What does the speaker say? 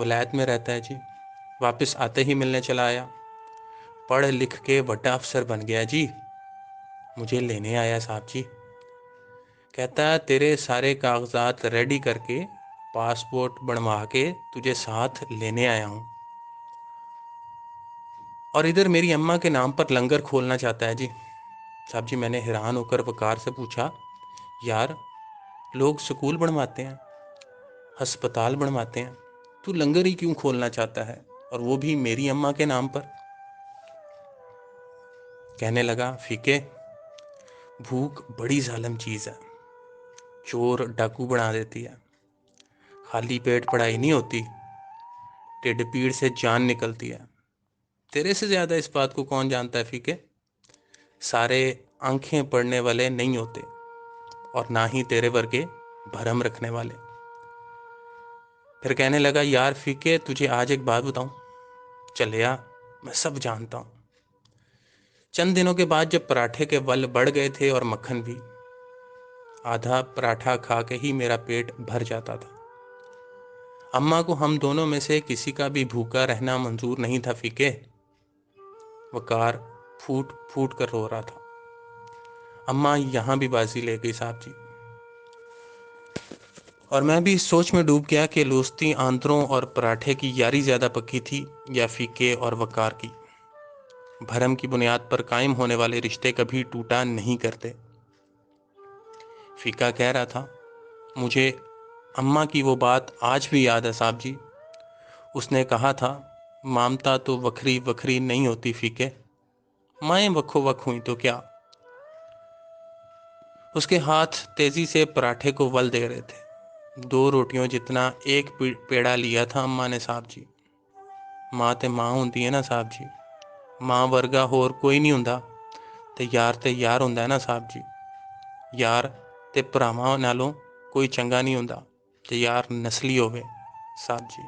वलायत में रहता है जी। वापस आते ही मिलने चला आया। पढ़ लिख के बड़ा अफसर बन गया जी। मुझे लेने आया साहब जी। कहता तेरे सारे कागजात रेडी करके पासपोर्ट बनवा के तुझे साथ लेने आया हूँ। और इधर मेरी अम्मा के नाम पर लंगर खोलना चाहता है जी। साहब जी, मैंने हैरान होकर वकार से पूछा, यार लोग स्कूल बनवाते हैं, अस्पताल बनवाते हैं, तू लंगर ही क्यों खोलना चाहता है, और वो भी मेरी अम्मा के नाम पर? कहने लगा, फीके, भूख बड़ी जालिम चीज़ है, चोर डाकू बना देती है, खाली पेट पढ़ाई नहीं होती, टिड्ड पीड़ से जान निकलती है। तेरे से ज़्यादा इस बात को कौन जानता है फीके? सारे आंखें पढ़ने वाले नहीं होते, और ना ही तेरे वर्गे भरम रखने वाले। फिर कहने लगा, यार फीके, तुझे आज एक बात बताऊं? चलिया, मैं सब जानता हूं। चंद दिनों के बाद जब पराठे के वल बढ़ गए थे और मक्खन भी, आधा पराठा खा के ही मेरा पेट भर जाता था। अम्मा को हम दोनों में से किसी का भी भूखा रहना मंजूर नहीं था फीके। वकार फूट फूट कर रो रहा था। अम्मा यहाँ भी बाजी ले गई साहब जी। और मैं भी इस सोच में डूब गया कि लोस्ती आंतरों और पराठे की यारी ज़्यादा पक्की थी या फीके और वकार की। भरम की बुनियाद पर कायम होने वाले रिश्ते कभी टूटा नहीं करते। फीका कह रहा था, मुझे अम्मा की वो बात आज भी याद है साहब जी। उसने कहा था, ममता तो वखरी वखरी नहीं होती फीके, माएँ वक्खो वक् हुई तो क्या। उसके हाथ तेजी से पराठे को वल दे रहे थे। 2 रोटियों जितना एक पेड़ा लिया था अम्मा ने साहब जी। माँ ते माँ होंदी है ना साहब जी, माँ वर्गा होर कोई नहीं हुंदा, ते यार हुंदा है ना साहब जी। यार ते भरावां नालों कोई चंगा नहीं हुंदा, ते यार नस्ली होवे साहब जी।